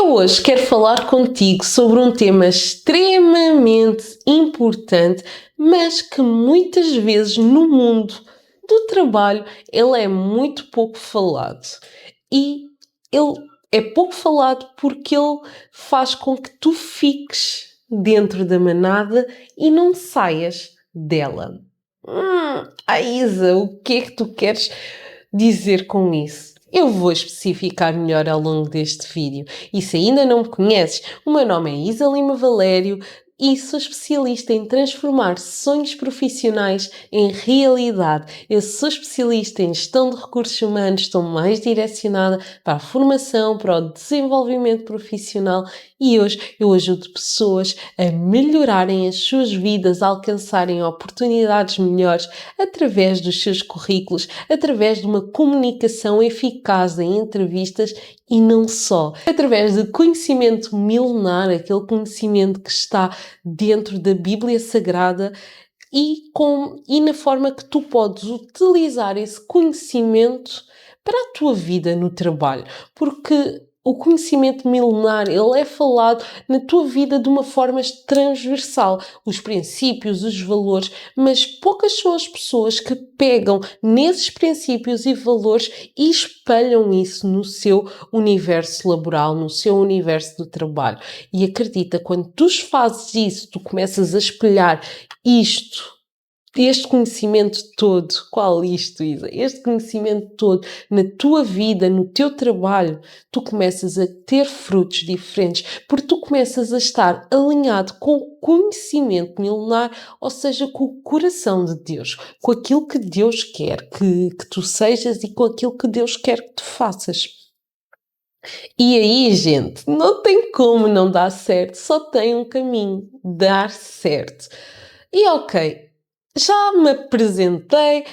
Eu hoje quero falar contigo sobre um tema extremamente importante, mas que muitas vezes no mundo do trabalho ele é muito pouco falado. E ele é pouco falado porque ele faz com que tu fiques dentro da manada e não saias dela. Isa, o que é que tu queres dizer com isso? Eu vou especificar melhor ao longo deste vídeo. E se ainda não me conheces, o meu nome é Isa Lima Valério e sou especialista em transformar sonhos profissionais em realidade. Eu sou especialista em gestão de recursos humanos, estou mais direcionada para a formação, para o desenvolvimento profissional e hoje eu ajudo pessoas a melhorarem as suas vidas, a alcançarem oportunidades melhores através dos seus currículos, através de uma comunicação eficaz em entrevistas e não só. Através de conhecimento milenar, aquele conhecimento que está dentro da Bíblia Sagrada e na forma que tu podes utilizar esse conhecimento para a tua vida no trabalho. Porque o conhecimento milenar, ele é falado na tua vida de uma forma transversal. Os princípios, os valores, mas poucas são as pessoas que pegam nesses princípios e valores e espalham isso no seu universo laboral, no seu universo do trabalho. E acredita, quando tu fazes isso, tu começas a espelhar este conhecimento todo, qual isto, Isa? Este conhecimento todo na tua vida, no teu trabalho, tu começas a ter frutos diferentes, porque tu começas a estar alinhado com o conhecimento milenar, ou seja, com o coração de Deus, com aquilo que Deus quer que tu sejas e com aquilo que Deus quer que tu faças. E aí, gente, não tem como não dar certo, só tem um caminho, dar certo. E ok, já me apresentei.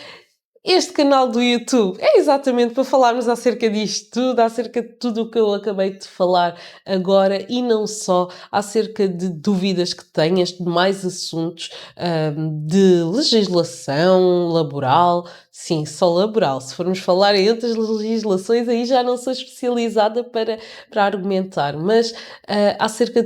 Este canal do YouTube é exatamente para falarmos acerca disto tudo, acerca de tudo o que eu acabei de falar agora e não só, acerca de dúvidas que tenhas, de mais assuntos, de legislação laboral, sim, só laboral. Se formos falar em outras legislações, aí já não sou especializada para argumentar, mas acerca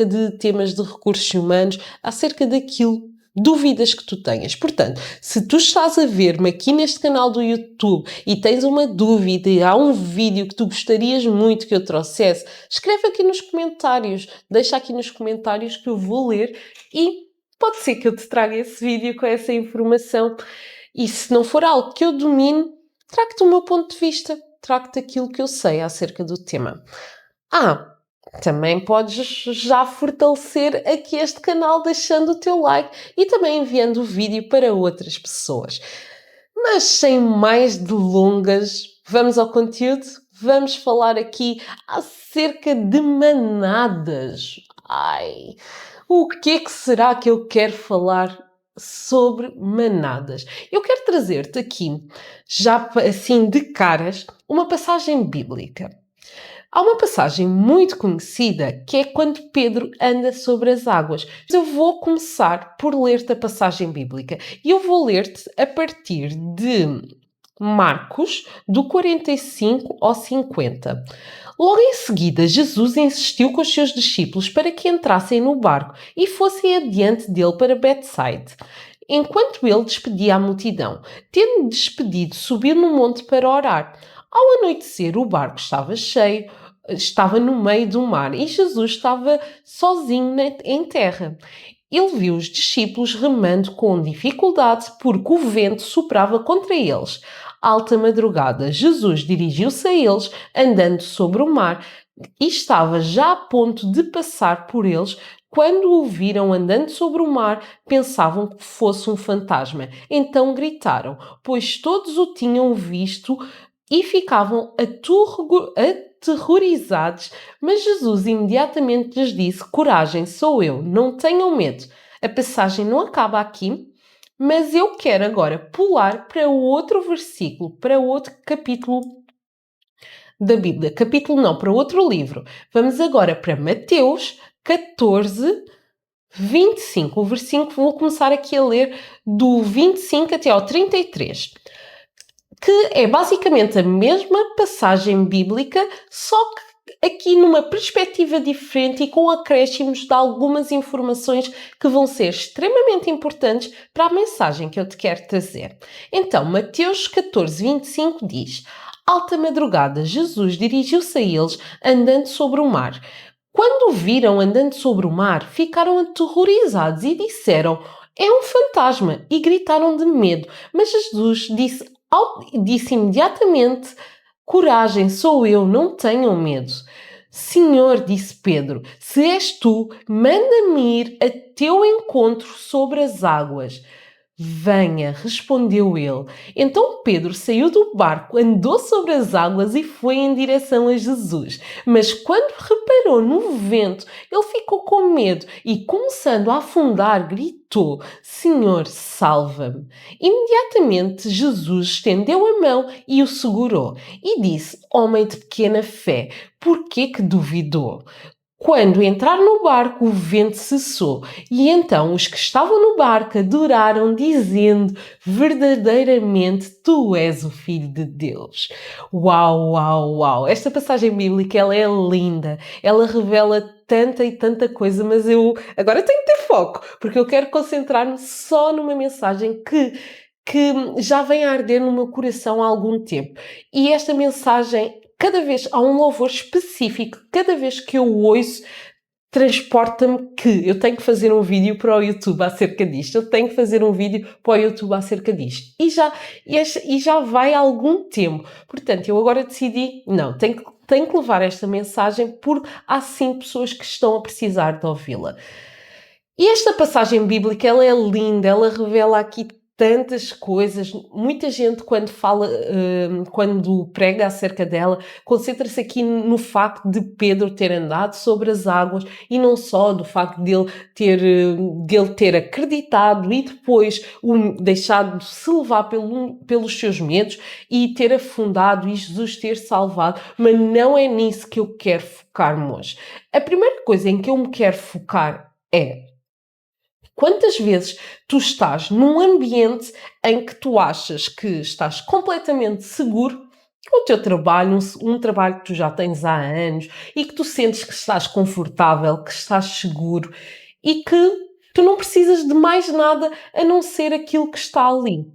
de temas de recursos humanos, acerca daquilo dúvidas que tu tenhas. Portanto, se tu estás a ver-me aqui neste canal do YouTube e tens uma dúvida e há um vídeo que tu gostarias muito que eu trouxesse, escreve aqui nos comentários, deixa aqui nos comentários que eu vou ler e pode ser que eu te traga esse vídeo com essa informação. E se não for algo que eu domine, trago-te o meu ponto de vista, trago-te aquilo que eu sei acerca do tema. Também podes já fortalecer aqui este canal deixando o teu like e também enviando o vídeo para outras pessoas. Mas sem mais delongas, vamos ao conteúdo? Vamos falar aqui acerca de manadas. O que é que será que eu quero falar sobre manadas? Eu quero trazer-te aqui, já assim de caras, uma passagem bíblica. Há uma passagem muito conhecida que é quando Pedro anda sobre as águas. Eu vou começar por ler-te a passagem bíblica e eu vou ler-te a partir de Marcos, do 45 ao 50. Logo em seguida, Jesus insistiu com os seus discípulos para que entrassem no barco e fossem adiante dele para Betsaida. Enquanto ele despedia a multidão, tendo despedido, subiu no monte para orar. Ao anoitecer, o barco estava cheio, estava no meio do mar e Jesus estava sozinho em terra. Ele viu os discípulos remando com dificuldade porque o vento soprava contra eles. Alta madrugada, Jesus dirigiu-se a eles, andando sobre o mar, e estava já a ponto de passar por eles. Quando o viram andando sobre o mar, pensavam que fosse um fantasma. Então gritaram, pois todos o tinham visto e ficavam aterrorizados. Mas Jesus imediatamente lhes disse, coragem, sou eu, não tenham medo. A passagem não acaba aqui, mas eu quero agora pular para outro versículo, para outro capítulo da Bíblia. Capítulo não, para outro livro. Vamos agora para Mateus 14, 25. O versículo, vou começar aqui a ler do 25 até ao 33. Que é basicamente a mesma passagem bíblica, só que aqui numa perspectiva diferente e com acréscimos de algumas informações que vão ser extremamente importantes para a mensagem que eu te quero trazer. Então, Mateus 14, 25 diz: alta madrugada, Jesus dirigiu-se a eles andando sobre o mar. Quando o viram andando sobre o mar, ficaram aterrorizados e disseram: é um fantasma, e gritaram de medo. Mas Jesus disse imediatamente: coragem, sou eu, não tenham medo. Senhor, disse Pedro, se és tu, manda-me ir a teu encontro sobre as águas. Venha, respondeu ele. Então Pedro saiu do barco, andou sobre as águas e foi em direção a Jesus. Mas quando reparou no vento, ele ficou com medo e, começando a afundar, gritou: Senhor, salva-me! Imediatamente Jesus estendeu a mão e o segurou e disse: Homem de pequena fé, por que duvidou? Quando entraram no barco, o vento cessou, e então os que estavam no barco adoraram, dizendo: verdadeiramente tu és o Filho de Deus. Uau, uau, uau! Esta passagem bíblica, ela é linda, ela revela tanta e tanta coisa, mas eu agora tenho que ter foco, porque eu quero concentrar-me só numa mensagem que já vem a arder no meu coração há algum tempo. E esta mensagem, cada vez há um louvor específico, cada vez que eu ouço, transporta-me que eu tenho que fazer um vídeo para o YouTube acerca disto. Eu tenho que fazer um vídeo para o YouTube acerca disto. E já vai há algum tempo. Portanto, eu agora decidi, não, tenho que levar esta mensagem porque há sim pessoas que estão a precisar de ouvi-la. E esta passagem bíblica, ela é linda, ela revela aqui tantas coisas. Muita gente, quando fala, quando prega acerca dela, concentra-se aqui no facto de Pedro ter andado sobre as águas e não só do facto dele ter acreditado e depois deixado de se levar pelos seus medos e ter afundado e Jesus ter salvado, mas não é nisso que eu quero focar-me hoje. A primeira coisa em que eu me quero focar é: quantas vezes tu estás num ambiente em que tu achas que estás completamente seguro, o teu trabalho, um trabalho que tu já tens há anos e que tu sentes que estás confortável, que estás seguro e que tu não precisas de mais nada a não ser aquilo que está ali.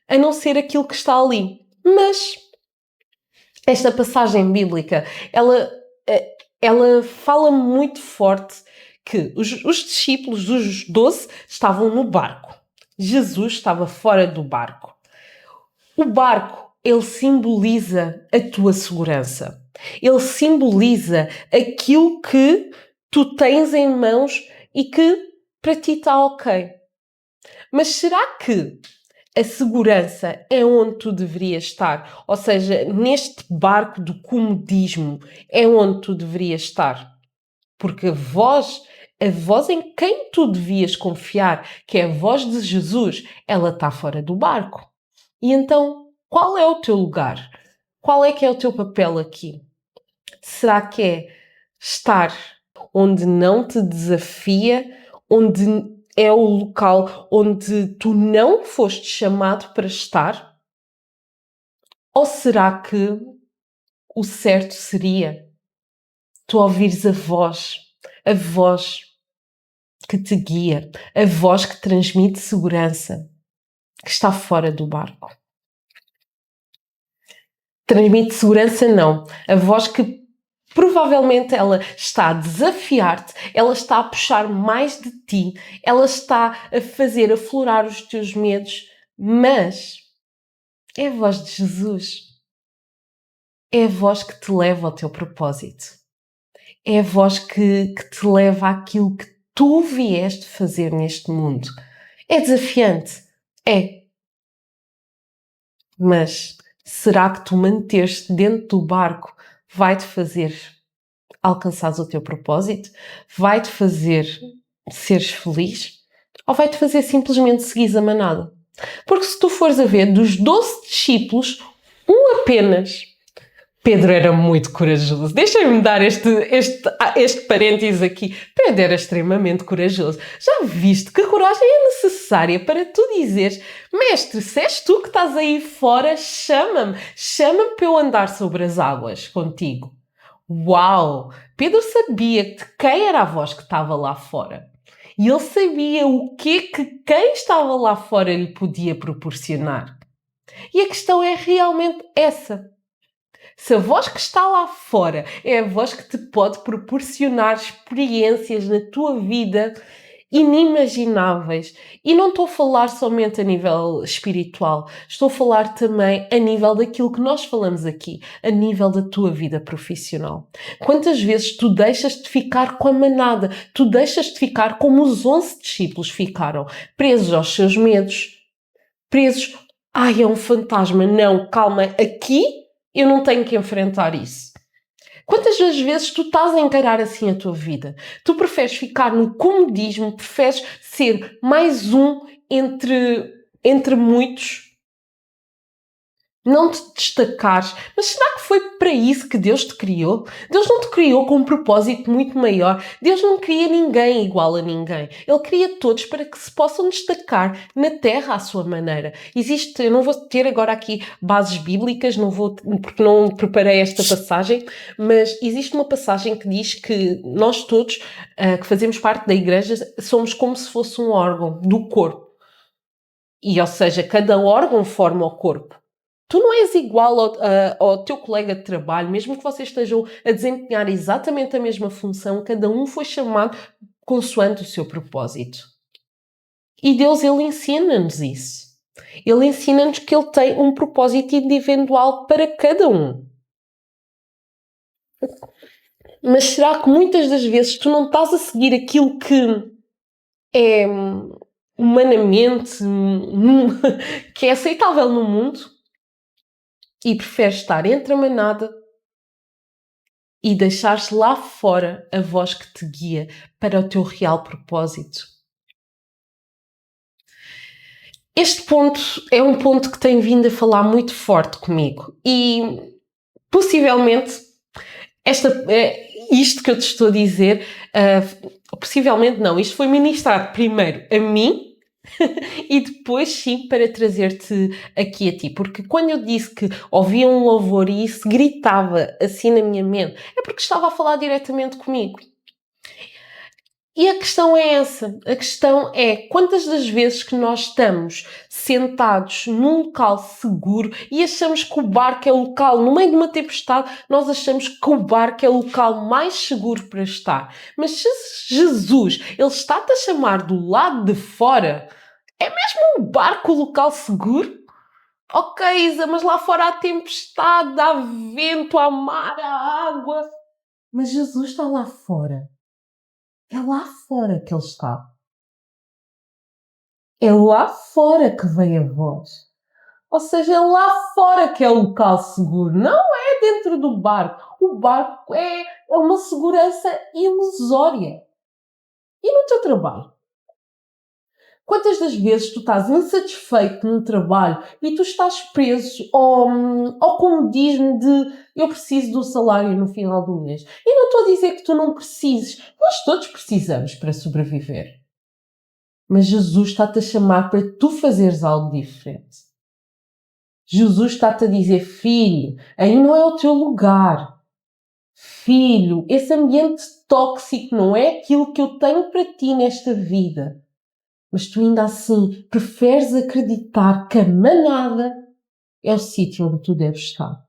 A não ser aquilo que está ali. Mas esta passagem bíblica, ela fala muito forte que os discípulos, os 12, estavam no barco. Jesus estava fora do barco. O barco, ele simboliza a tua segurança. Ele simboliza aquilo que tu tens em mãos e que para ti está ok. Mas será que a segurança é onde tu deverias estar? Ou seja, neste barco do comodismo é onde tu deverias estar? Porque a voz em quem tu devias confiar, que é a voz de Jesus, ela está fora do barco. E então, qual é o teu lugar? Qual é que é o teu papel aqui? Será que é estar onde não te desafia, onde é o local onde tu não foste chamado para estar? Ou será que o certo seria tu ouvires a voz que te guia, a voz que transmite segurança, que está fora do barco? Transmite segurança, não. A voz que provavelmente ela está a desafiar-te, ela está a puxar mais de ti, ela está a fazer aflorar os teus medos, mas é a voz de Jesus. É a voz que te leva ao teu propósito. É a voz que te leva àquilo que tu vieste fazer neste mundo. É desafiante? É. Mas será que tu manter-te dentro do barco vai-te fazer alcançares o teu propósito? Vai-te fazer seres feliz? Ou vai-te fazer simplesmente seguir a manada? Porque se tu fores a ver, dos 12 discípulos, um apenas, Pedro, era muito corajoso. Deixem-me dar este parênteses aqui. Pedro era extremamente corajoso. Já viste que coragem é necessária para tu dizeres: mestre, se és tu que estás aí fora, chama-me para eu andar sobre as águas contigo. Uau! Pedro sabia de quem era a voz que estava lá fora. E ele sabia o que quem estava lá fora lhe podia proporcionar. E a questão é realmente essa. Se a voz que está lá fora é a voz que te pode proporcionar experiências na tua vida inimagináveis. E não estou a falar somente a nível espiritual, estou a falar também a nível daquilo que nós falamos aqui, a nível da tua vida profissional. Quantas vezes tu deixas de ficar com a manada, tu deixas de ficar como os 11 discípulos ficaram, presos aos seus medos, presos, ai, é um fantasma, não, calma, aqui eu não tenho que enfrentar isso. Quantas das vezes tu estás a encarar assim a tua vida? Tu preferes ficar no comodismo, preferes ser mais um entre muitos, não te destacares. Mas será que foi para isso que Deus te criou? Deus não te criou com um propósito muito maior. Deus não cria ninguém igual a ninguém. Ele cria todos para que se possam destacar na terra à sua maneira. Eu não vou ter agora aqui bases bíblicas, não vou, porque não preparei esta passagem, mas existe uma passagem que diz que nós todos, que fazemos parte da igreja, somos como se fosse um órgão do corpo. E, ou seja, cada órgão forma o corpo. Tu não és igual ao teu colega de trabalho, mesmo que vocês estejam a desempenhar exatamente a mesma função, cada um foi chamado consoante o seu propósito. E Deus, Ele ensina-nos isso. Ele ensina-nos que Ele tem um propósito individual para cada um. Mas será que muitas das vezes tu não estás a seguir aquilo que é humanamente, que é aceitável no mundo? E preferes estar entre a manada e deixar-se lá fora a voz que te guia para o teu real propósito. Este ponto é um ponto que tem vindo a falar muito forte comigo e possivelmente isto que eu te estou a dizer, possivelmente não, isto foi ministrado primeiro a mim e depois sim para trazer-te aqui a ti, porque quando eu disse que ouvia um louvor e isso gritava assim na minha mente, é porque estava a falar diretamente comigo. E a questão é essa, a questão é quantas das vezes que nós estamos sentados num local seguro e achamos que o barco é o local, no meio de uma tempestade, nós achamos que o barco é o local mais seguro para estar. Mas se Jesus, Ele está-te a chamar do lado de fora, é mesmo um barco o local seguro? Ok, Isa, mas lá fora há tempestade, há vento, há mar, há água. Mas Jesus está lá fora. É lá fora que Ele está. É lá fora que vem a voz. Ou seja, é lá fora que é o local seguro. Não é dentro do barco. O barco é uma segurança ilusória. E no teu trabalho? Quantas das vezes tu estás insatisfeito no trabalho e tu estás preso ao comodismo de eu preciso do salário no final do mês? E não estou a dizer que tu não precises. Nós todos precisamos para sobreviver. Mas Jesus está-te a chamar para tu fazeres algo diferente. Jesus está-te a dizer, filho, aí não é o teu lugar. Filho, esse ambiente tóxico não é aquilo que eu tenho para ti nesta vida. Mas tu ainda assim preferes acreditar que a manada é o sítio onde tu deves estar.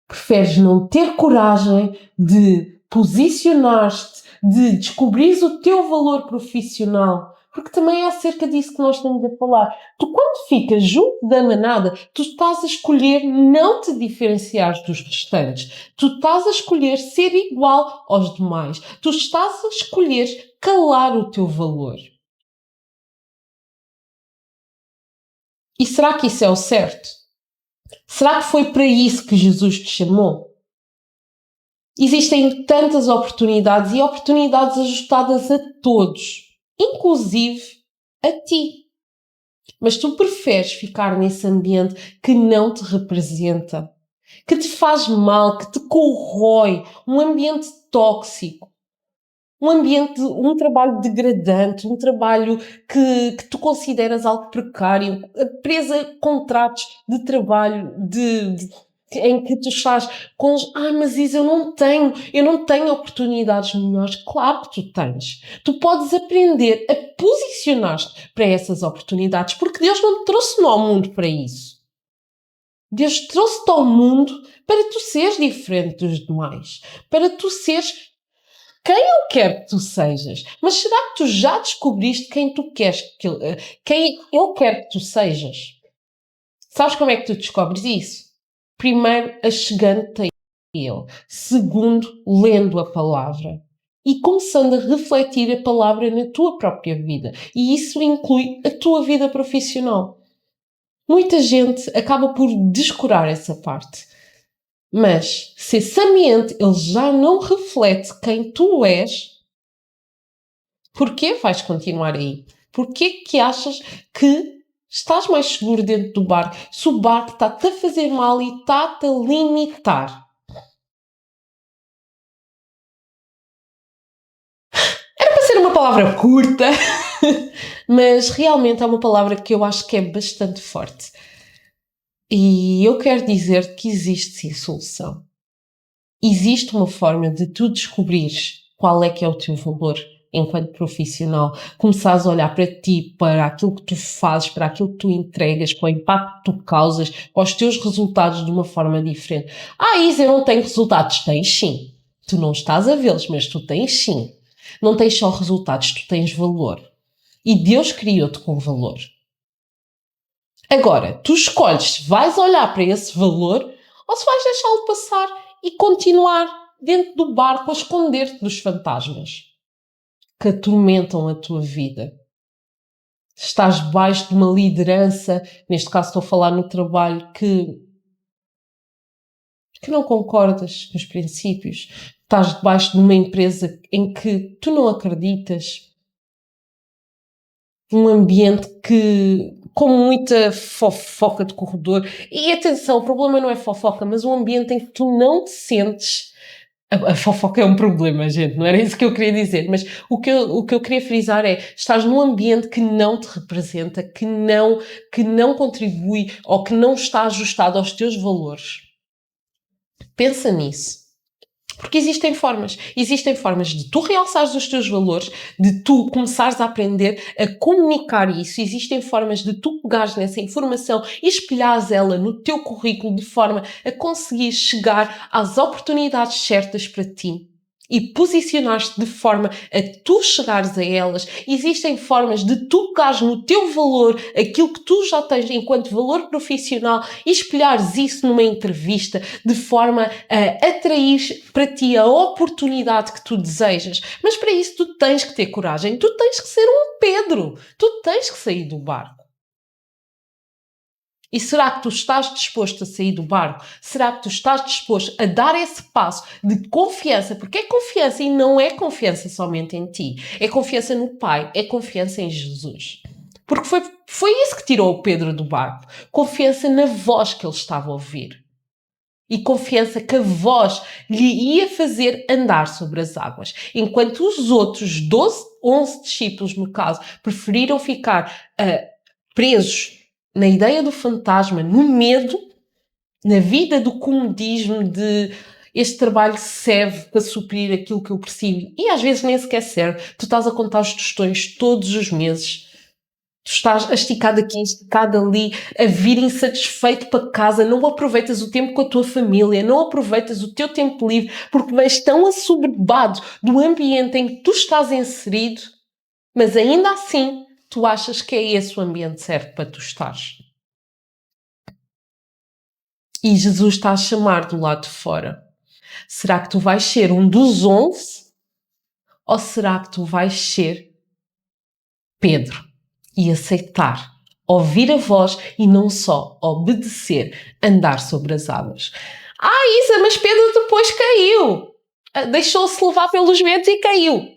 Preferes não ter coragem de posicionar-te, de descobrires o teu valor profissional, porque também é acerca disso que nós estamos a falar. Tu, quando ficas junto da manada, tu estás a escolher não te diferenciar dos restantes. Tu estás a escolher ser igual aos demais. Tu estás a escolher calar o teu valor. E será que isso é o certo? Será que foi para isso que Jesus te chamou? Existem tantas oportunidades e oportunidades ajustadas a todos, inclusive a ti. Mas tu preferes ficar nesse ambiente que não te representa, que te faz mal, que te corrói, um ambiente tóxico, um trabalho degradante, um trabalho que tu consideras algo precário, presa a contratos de trabalho em que tu estás com mas Isa, eu não tenho oportunidades melhores. Claro que tu tens. Tu podes aprender a posicionar-te para essas oportunidades, porque Deus não te trouxe ao mundo para isso. Deus te trouxe-te ao mundo para tu seres diferente dos demais, para tu seres quem Ele quer que tu sejas. Mas será que tu já descobriste quem tu queres quem Ele quer que tu sejas? Sabes como é que tu descobres isso? Primeiro, achegando-te a Ele. Segundo, lendo a palavra. E começando a refletir a palavra na tua própria vida. E isso inclui a tua vida profissional. Muita gente acaba por descurar essa parte. Mas, se esse ambiente ele já não reflete quem tu és, porquê vais continuar aí? Porquê que achas que estás mais seguro dentro do barco se o barco está-te a fazer mal e está-te a limitar? Era para ser uma palavra curta, mas realmente é uma palavra que eu acho que é bastante forte. E eu quero dizer que existe sim solução. Existe uma forma de tu descobrires qual é que é o teu valor enquanto profissional, começares a olhar para ti, para aquilo que tu fazes, para aquilo que tu entregas, para o impacto que tu causas, para os teus resultados de uma forma diferente. Isa, eu não tenho resultados. Tens sim. Tu não estás a vê-los, mas tu tens sim. Não tens só resultados, tu tens valor. E Deus criou-te com valor. Agora, tu escolhes se vais olhar para esse valor ou se vais deixá-lo passar e continuar dentro do barco a esconder-te dos fantasmas que atormentam a tua vida. Estás debaixo de uma liderança, neste caso estou a falar no trabalho, que não concordas com os princípios. Estás debaixo de uma empresa em que tu não acreditas. Um ambiente com muita fofoca de corredor. E atenção, o problema não é fofoca, mas um ambiente em que tu não te sentes. A fofoca é um problema, gente, não era isso que eu queria dizer, mas o que eu queria frisar é, estás num ambiente que não te representa, que não contribui ou que não está ajustado aos teus valores. Pensa nisso. Porque existem formas de tu realçares os teus valores, de tu começares a aprender a comunicar isso, existem formas de tu pegares nessa informação e espelhares ela no teu currículo de forma a conseguir chegar às oportunidades certas para ti e posicionar-te de forma a tu chegares a elas. Existem formas de tu pegares no teu valor, aquilo que tu já tens enquanto valor profissional e espelhares isso numa entrevista de forma a atrair para ti a oportunidade que tu desejas. Mas para isso tu tens que ter coragem, tu tens que ser um Pedro, tu tens que sair do barco. E será que tu estás disposto a sair do barco? Será que tu estás disposto a dar esse passo de confiança? Porque é confiança e não é confiança somente em ti. É confiança no Pai, é confiança em Jesus. Porque foi isso que tirou o Pedro do barco. Confiança na voz que ele estava a ouvir. E confiança que a voz lhe ia fazer andar sobre as águas. Enquanto os outros 11 discípulos, no caso, preferiram ficar presos na ideia do fantasma, no medo, na vida do comodismo de este trabalho serve para suprir aquilo que eu preciso. E às vezes nem sequer serve. Tu estás a contar os tostões todos os meses. Tu estás esticado aqui, esticado ali, a vir insatisfeito para casa, não aproveitas o tempo com a tua família, não aproveitas o teu tempo livre, porque vais tão assoberbado do ambiente em que tu estás inserido, mas ainda assim tu achas que é esse o ambiente certo para tu estares. E Jesus está a chamar do lado de fora. Será que tu vais ser um dos 11? Ou será que tu vais ser Pedro e aceitar, ouvir a voz e não só obedecer, andar sobre as águas? Isa, mas Pedro depois caiu. Deixou-se levar pelos ventos e caiu.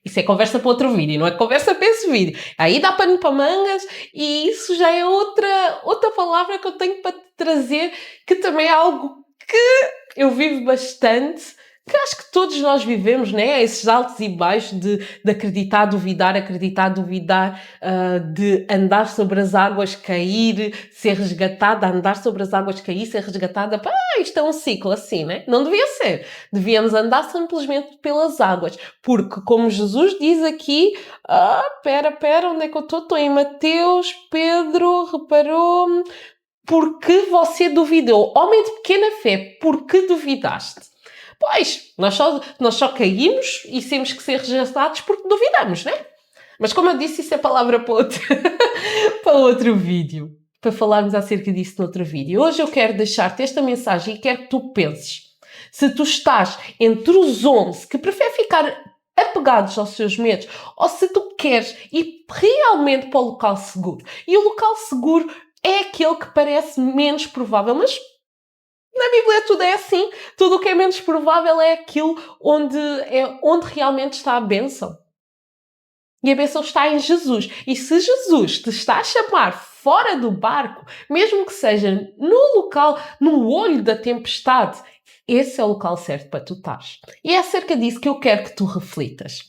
Isso é conversa para outro vídeo, não é conversa para esse vídeo. Aí dá pano para mangas e isso já é outra palavra que eu tenho para te trazer, que também é algo que eu vivo bastante que acho que todos nós vivemos, né? Esses altos e baixos de acreditar, duvidar, de andar sobre as águas, cair, ser resgatada, andar sobre as águas, cair, ser resgatada. Pá, isto é um ciclo assim, né? Não devia ser. Devíamos andar simplesmente pelas águas. Porque, como Jesus diz aqui, pera, onde é que eu estou? Estou em Mateus, Pedro, reparou-me. Porque você duvidou? Homem de pequena fé, porque duvidaste? Pois, nós só caímos e temos que ser resgatados porque duvidamos, né? Mas como eu disse, isso é palavra para outro, para outro vídeo. Para falarmos acerca disso noutro vídeo. Hoje eu quero deixar-te esta mensagem e quero que tu penses. Se tu estás entre os 11 que preferem ficar apegados aos seus medos, ou se tu queres ir realmente para o local seguro. E o local seguro é aquele que parece menos provável, mas na Bíblia tudo é assim. Tudo o que é menos provável é aquilo onde realmente está a bênção. E a bênção está em Jesus. E se Jesus te está a chamar fora do barco, mesmo que seja no local, no olho da tempestade, esse é o local certo para tu estares. E é acerca disso que eu quero que tu reflitas.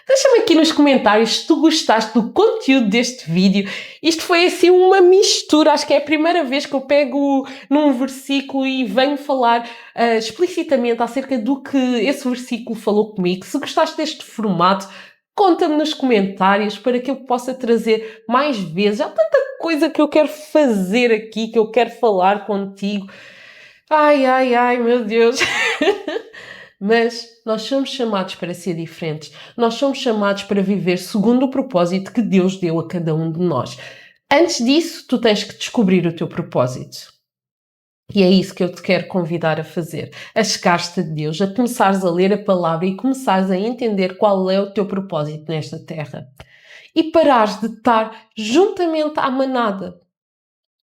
Deixa-me aqui nos comentários se tu gostaste do conteúdo deste vídeo. Isto foi assim uma mistura, acho que é a primeira vez que eu pego num versículo e venho falar explicitamente acerca do que esse versículo falou comigo. Se gostaste deste formato, conta-me nos comentários para que eu possa trazer mais vezes. Há tanta coisa que eu quero fazer aqui, que eu quero falar contigo. Ai, meu Deus. Mas nós somos chamados para ser diferentes. Nós somos chamados para viver segundo o propósito que Deus deu a cada um de nós. Antes disso, tu tens que descobrir o teu propósito. E é isso que eu te quero convidar a fazer. A chegar-te a Deus, a começares a ler a palavra e começares a entender qual é o teu propósito nesta terra. E parares de estar juntamente à manada.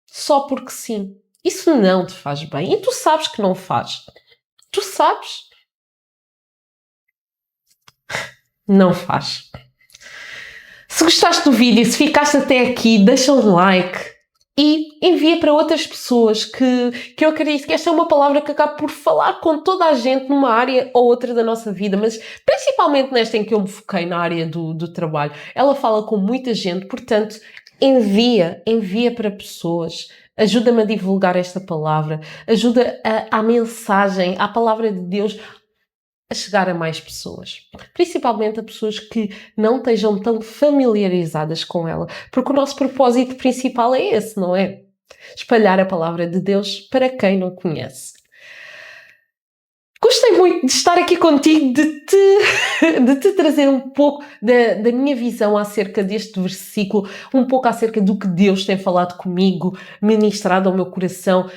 Só porque sim. Isso não te faz bem. E tu sabes que não faz. Tu sabes. Não faz. Se gostaste do vídeo, se ficaste até aqui, deixa um like e envia para outras pessoas que eu acredito que esta é uma palavra que acaba por falar com toda a gente numa área ou outra da nossa vida, mas principalmente nesta em que eu me foquei na área do trabalho. Ela fala com muita gente, portanto, envia para pessoas. Ajuda-me a divulgar esta palavra, ajuda a mensagem, a palavra de Deus a chegar a mais pessoas, principalmente a pessoas que não estejam tão familiarizadas com ela, porque o nosso propósito principal é esse, não é? Espalhar a palavra de Deus para quem não conhece. Gostei muito de estar aqui contigo, de te trazer um pouco da minha visão acerca deste versículo, um pouco acerca do que Deus tem falado comigo, ministrado ao meu coração,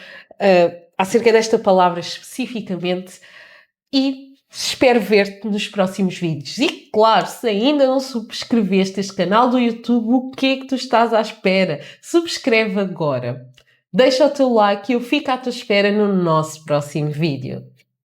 acerca desta palavra especificamente, e espero ver-te nos próximos vídeos. E claro, se ainda não subscreveste este canal do YouTube, o que é que tu estás à espera? Subscreve agora. Deixa o teu like e eu fico à tua espera no nosso próximo vídeo.